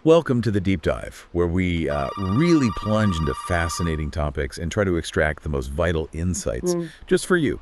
Welcome to the Deep Dive, where we really plunge into fascinating topics and try to extract the most vital insights just for you.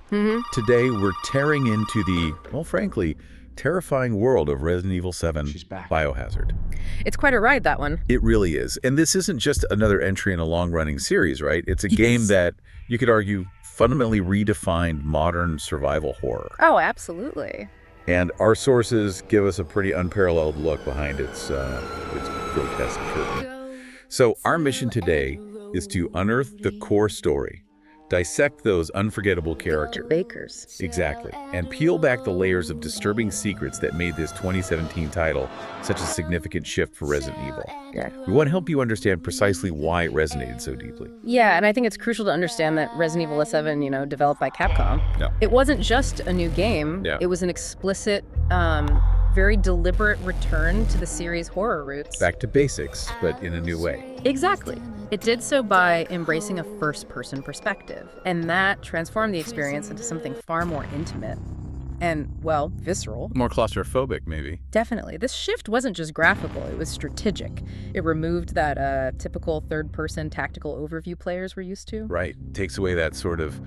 Today, we're tearing into the, well, frankly, terrifying world of Resident Evil 7 Biohazard. It's quite a ride, that one. It really is. And this isn't just another entry in a long-running series, right? It's a game that, you could argue, fundamentally redefined modern survival horror. Oh, absolutely. And our sources give us a pretty unparalleled look behind its grotesque curtain. So our mission today is to unearth the core story, dissect those unforgettable characters. Bakers. Exactly. And peel back the layers of disturbing secrets that made this 2017 title such a significant shift for Resident Evil. Yeah. We want to help you understand precisely why it resonated so deeply. Yeah, and I think it's crucial to understand that Resident Evil 7, developed by Capcom. Yeah. It wasn't just a new game. Yeah. It was an explicit, very deliberate return to the series' horror roots. Back to basics, but in a new way. Exactly. It did so by embracing a first-person perspective, and that transformed the experience into something far more intimate and, well, visceral. More claustrophobic, maybe. Definitely. This shift wasn't just graphical, it was strategic. It removed that typical third-person tactical overview players were used to. Right. Takes away that sort of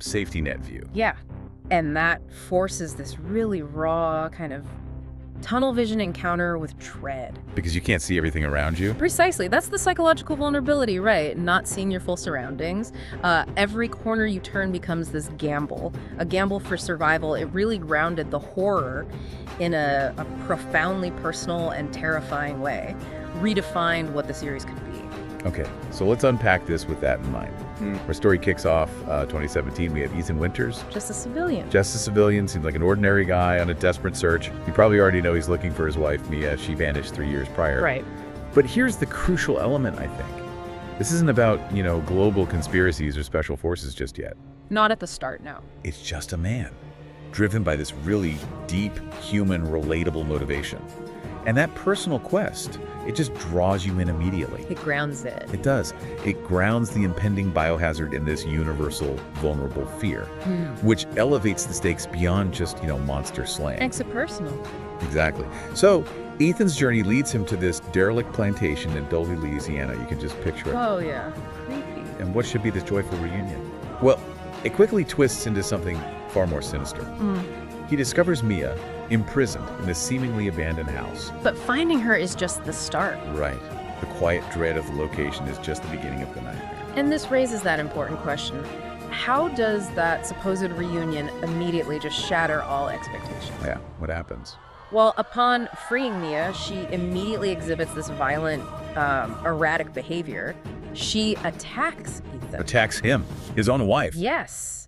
safety net view. Yeah. And that forces this really raw kind of tunnel vision encounter with dread. Because you can't see everything around you. Precisely. That's the psychological vulnerability, right? Not seeing your full surroundings. Every corner you turn becomes this gamble. A gamble for survival. It really grounded the horror in a profoundly personal and terrifying way. Redefined what the series could be. Okay, so let's unpack this with that in mind. Our story kicks off 2017. We have Ethan Winters. Just a civilian. Just a civilian, seems like an ordinary guy on a desperate search. You probably already know he's looking for his wife, Mia. She vanished 3 years prior. Right. But here's the crucial element, I think. This isn't about, global conspiracies or special forces just yet. Not at the start, no. It's just a man, driven by this really deep, human, relatable motivation. And that personal quest, it just draws you in immediately. It grounds it. It does. It grounds the impending biohazard in this universal, vulnerable fear, which elevates the stakes beyond just, monster slaying. Makes it personal. Exactly. So, Ethan's journey leads him to this derelict plantation in Dulvey, Louisiana. You can just picture it. Oh, yeah. Creepy. And what should be this joyful reunion? Well, it quickly twists into something far more sinister. He discovers Mia imprisoned in this seemingly abandoned house. But finding her is just the start. Right. The quiet dread of the location is just the beginning of the nightmare. And this raises that important question. How does that supposed reunion immediately just shatter all expectations? Yeah, what happens? Well, upon freeing Mia, she immediately exhibits this violent, erratic behavior. She attacks Ethan. Attacks him, his own wife. Yes.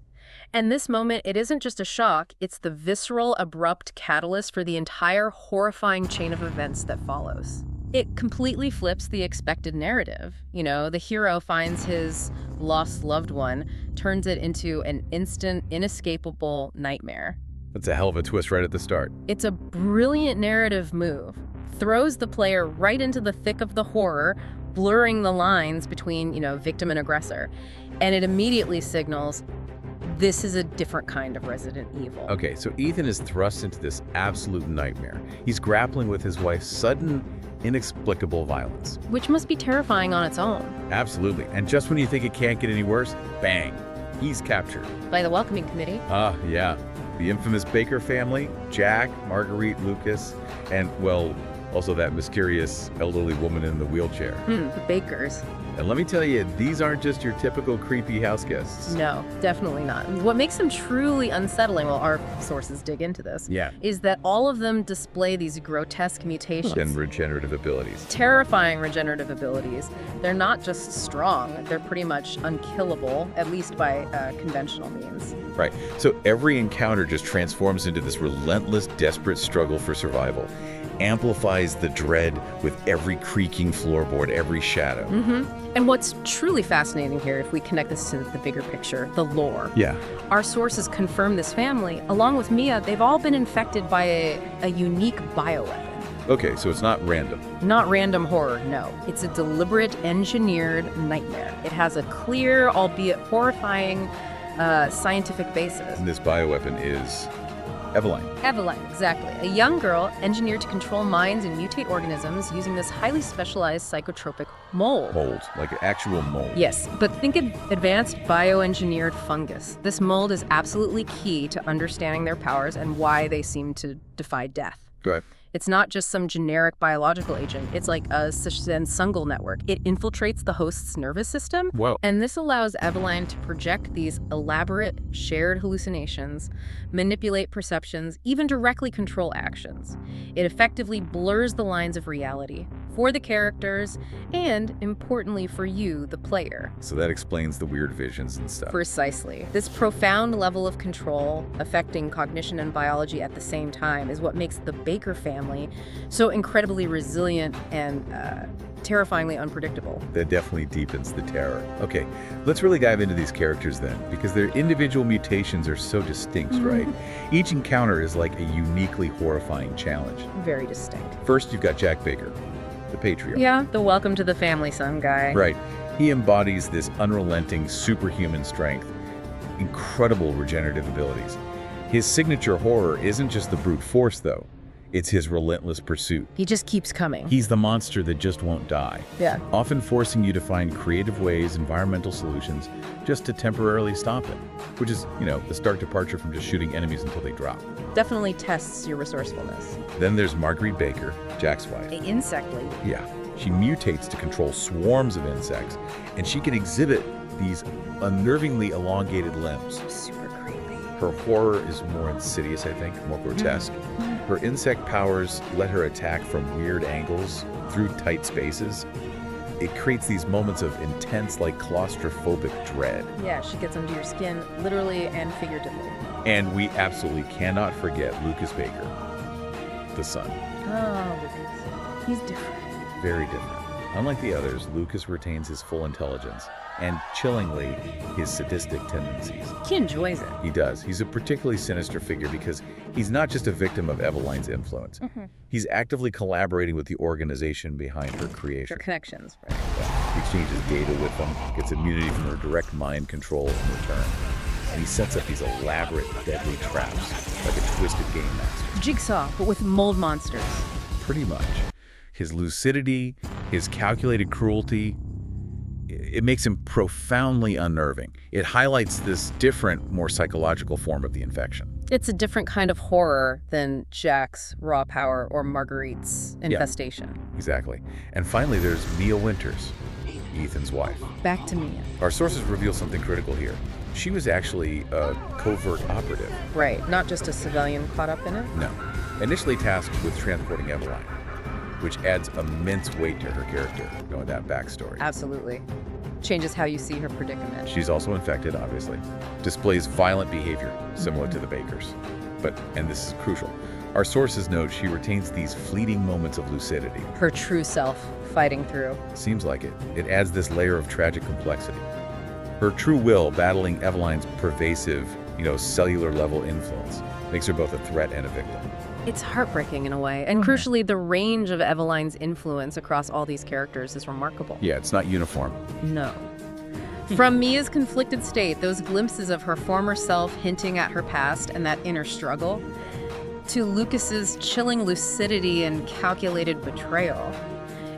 And this moment, it isn't just a shock, it's the visceral, abrupt catalyst for the entire horrifying chain of events that follows. It completely flips the expected narrative. The hero finds his lost loved one, turns it into an instant, inescapable nightmare. That's a hell of a twist right at the start. It's a brilliant narrative move. Throws the player right into the thick of the horror, blurring the lines between, victim and aggressor. And it immediately signals, this is a different kind of Resident Evil. Okay, so Ethan is thrust into this absolute nightmare. He's grappling with his wife's sudden, inexplicable violence. Which must be terrifying on its own. Absolutely. And just when you think it can't get any worse, bang, he's captured. By the welcoming committee. Yeah. The infamous Baker family, Jack, Marguerite, Lucas, and, well, also that mysterious elderly woman in the wheelchair. The Bakers. And let me tell you, these aren't just your typical creepy house guests. No, definitely not. What makes them truly unsettling, well, our sources dig into this, is that all of them display these grotesque mutations. And regenerative abilities. Terrifying regenerative abilities. They're not just strong, they're pretty much unkillable, at least by conventional means. Right. So every encounter just transforms into this relentless, desperate struggle for survival. Amplifies the dread with every creaking floorboard, every shadow. And what's truly fascinating here, if we connect this to the bigger picture, the lore. Yeah. Our sources confirm this family, along with Mia, they've all been infected by a unique bioweapon. Okay, so it's not random. Not random horror, no. It's a deliberate, engineered nightmare. It has a clear, albeit horrifying, scientific basis. And this bioweapon is Eveline. Eveline, exactly. A young girl engineered to control minds and mutate organisms using this highly specialized psychotropic mold. Mold, like an actual mold. Yes, but think of advanced bioengineered fungus. This mold is absolutely key to understanding their powers and why they seem to defy death. Go ahead. It's not just some generic biological agent. It's like a sensungal network. It infiltrates the host's nervous system. Whoa. And this allows Eveline to project these elaborate shared hallucinations, manipulate perceptions, even directly control actions. It effectively blurs the lines of reality for the characters and, importantly, for you, the player. So that explains the weird visions and stuff. Precisely. This profound level of control, affecting cognition and biology at the same time, is what makes the Baker family so incredibly resilient and terrifyingly unpredictable. That definitely deepens the terror. Okay, let's really dive into these characters then, because their individual mutations are so distinct, right? Each encounter is like a uniquely horrifying challenge. Very distinct. First, you've got Jack Baker, the patriarch. Yeah, the welcome to the family son guy. Right. He embodies this unrelenting superhuman strength, incredible regenerative abilities. His signature horror isn't just the brute force, though. It's his relentless pursuit. He just keeps coming. He's the monster that just won't die, Yeah. often forcing you to find creative ways, environmental solutions, just to temporarily stop him, which is, the stark departure from just shooting enemies until they drop. Definitely tests your resourcefulness. Then there's Marguerite Baker, Jack's wife. The insect lady. Yeah, she mutates to control swarms of insects, and she can exhibit these unnervingly elongated limbs. Super creepy. Her horror is more insidious, I think, more grotesque. Her insect powers let her attack from weird angles through tight spaces. It creates these moments of intense, like claustrophobic dread. Yeah, she gets under your skin, literally and figuratively. And we absolutely cannot forget Lucas Baker, the son. Oh, Lucas. He's different. Very different. Unlike the others, Lucas retains his full intelligence and, chillingly, his sadistic tendencies. He enjoys it. He does. He's a particularly sinister figure because he's not just a victim of Eveline's influence. He's actively collaborating with the organization behind her creation. Their connections, right? He exchanges data with them, gets immunity from her direct mind control in return. And he sets up these elaborate, deadly traps, like a twisted game master. Jigsaw, but with mold monsters. Pretty much. His lucidity, his calculated cruelty, it makes him profoundly unnerving. It highlights this different, more psychological form of the infection. It's a different kind of horror than Jack's raw power or Marguerite's infestation. Yeah, exactly. And finally, there's Mia Winters, Ethan's wife. Back to Mia. Our sources reveal something critical here. She was actually a covert operative. Right, not just a civilian caught up in it. No. Initially tasked with transporting Eveline, which adds immense weight to her character, knowing that backstory. Absolutely. Changes how you see her predicament. She's also infected, obviously. Displays violent behavior, similar to the Bakers. But, and this is crucial, our sources note she retains these fleeting moments of lucidity. Her true self fighting through. Seems like it. It adds this layer of tragic complexity. Her true will battling Eveline's pervasive, cellular level influence makes her both a threat and a victim. It's heartbreaking in a way. And crucially, the range of Eveline's influence across all these characters is remarkable. Yeah, it's not uniform. No. From Mia's conflicted state, those glimpses of her former self hinting at her past and that inner struggle, to Lucas's chilling lucidity and calculated betrayal,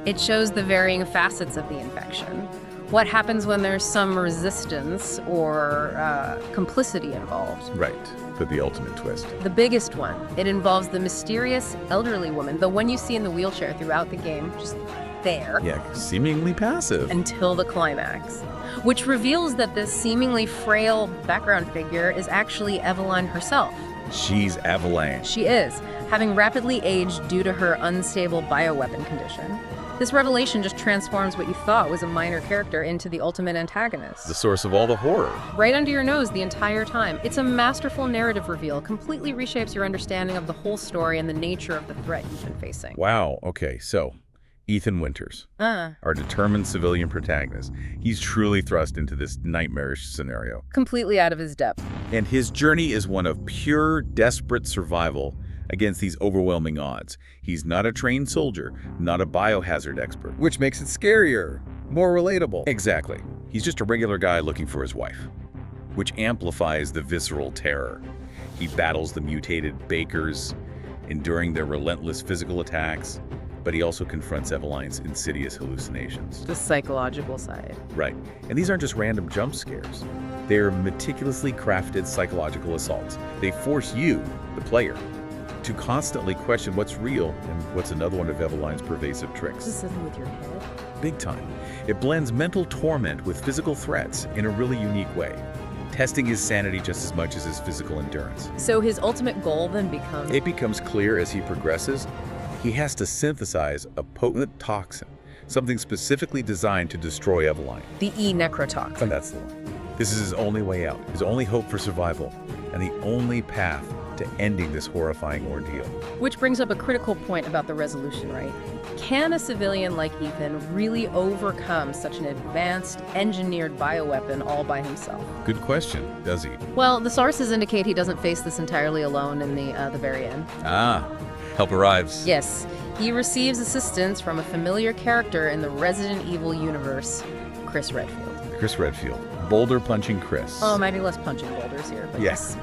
it shows the varying facets of the infection. What happens when there's some resistance or complicity involved? Right, but the ultimate twist. The biggest one. It involves the mysterious elderly woman, the one you see in the wheelchair throughout the game, just there. Yeah, seemingly passive. Until the climax, which reveals that this seemingly frail background figure is actually Eveline herself. She's Eveline. She is, having rapidly aged due to her unstable bioweapon condition. This revelation just transforms what you thought was a minor character into the ultimate antagonist. The source of all the horror. Right under your nose the entire time. It's a masterful narrative reveal, completely reshapes your understanding of the whole story and the nature of the threat you've been facing. Wow, okay, so Ethan Winters, our determined civilian protagonist. He's truly thrust into this nightmarish scenario. Completely out of his depth. And his journey is one of pure, desperate survival against these overwhelming odds. He's not a trained soldier, not a biohazard expert. Which makes it scarier, more relatable. Exactly. He's just a regular guy looking for his wife, which amplifies the visceral terror. He battles the mutated bakers, enduring their relentless physical attacks, but he also confronts Eveline's insidious hallucinations. The psychological side. Right. And these aren't just random jump scares. They're meticulously crafted psychological assaults. They force you, the player, to constantly question what's real and what's another one of Eveline's pervasive tricks. Is this with your head? Big time. It blends mental torment with physical threats in a really unique way, testing his sanity just as much as his physical endurance. So his ultimate goal then becomes... It becomes clear as he progresses, he has to synthesize a potent toxin, something specifically designed to destroy Eveline. the E-necrotoxin. And that's the one. This is his only way out, his only hope for survival, and the only path to ending this horrifying ordeal. Which brings up a critical point about the resolution, right? Can a civilian like Ethan really overcome such an advanced, engineered bioweapon all by himself? Good question, does he? Well, the sources indicate he doesn't face this entirely alone in the very end. Ah, help arrives. Yes, he receives assistance from a familiar character in the Resident Evil universe, Chris Redfield. Chris Redfield, boulder-punching Chris. Oh, might be less punching boulders here, but Yes.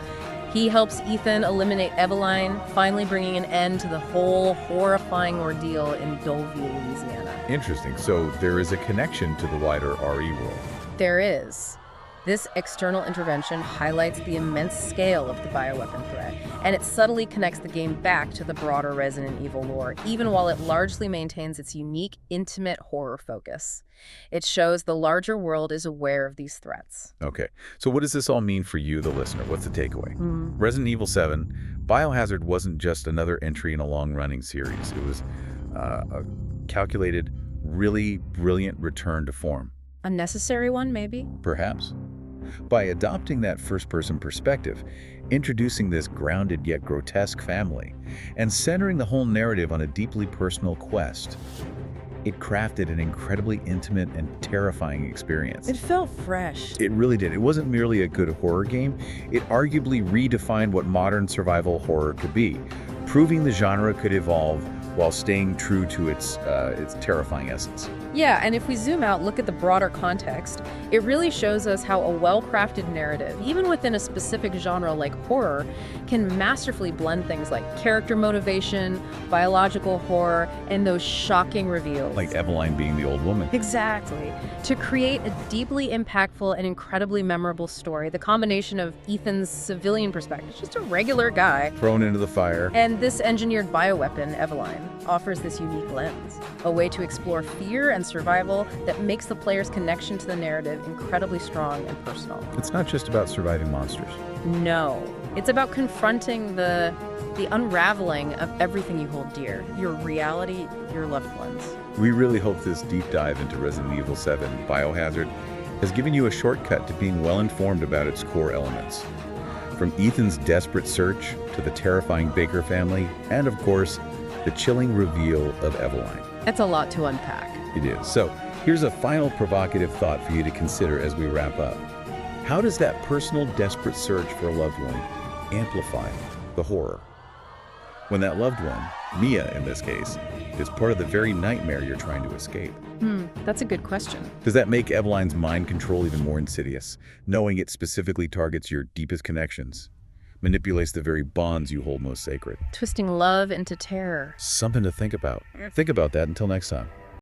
He helps Ethan eliminate Eveline, finally bringing an end to the whole horrifying ordeal in Doleville, Louisiana. Interesting. So there is a connection to the wider RE world. There is. This external intervention highlights the immense scale of the bioweapon threat, and it subtly connects the game back to the broader Resident Evil lore, even while it largely maintains its unique, intimate horror focus. It shows the larger world is aware of these threats. Okay, so what does this all mean for you, the listener? What's the takeaway? Resident Evil 7, Biohazard wasn't just another entry in a long-running series. It was a calculated, really brilliant return to form. A necessary one, maybe? Perhaps. By adopting that first-person perspective, introducing this grounded yet grotesque family, and centering the whole narrative on a deeply personal quest, it crafted an incredibly intimate and terrifying experience. It felt fresh. It really did. It wasn't merely a good horror game. It arguably redefined what modern survival horror could be, proving the genre could evolve while staying true to its terrifying essence. Yeah, and if we zoom out, look at the broader context, it really shows us how a well-crafted narrative, even within a specific genre like horror, can masterfully blend things like character motivation, biological horror, and those shocking reveals. Like Eveline being the old woman. Exactly. To create a deeply impactful and incredibly memorable story, the combination of Ethan's civilian perspective, just a regular guy, Thrown into the fire. and this engineered bioweapon, Eveline, offers this unique lens, a way to explore fear and survival that makes the player's connection to the narrative incredibly strong and personal. It's not just about surviving monsters. No, it's about confronting the unraveling of everything you hold dear, your reality, your loved ones. We really hope this deep dive into Resident Evil 7 Biohazard has given you a shortcut to being well-informed about its core elements. From Ethan's desperate search to the terrifying Baker family, and of course, the chilling reveal of Eveline. That's a lot to unpack. It is. So here's a final provocative thought for you to consider as we wrap up. How does that personal, desperate search for a loved one amplify the horror? When that loved one, Mia in this case, is part of the very nightmare you're trying to escape. That's a good question. Does that make Eveline's mind control even more insidious, knowing it specifically targets your deepest connections, manipulates the very bonds you hold most sacred? Twisting love into terror. Something to think about. Think about that until next time.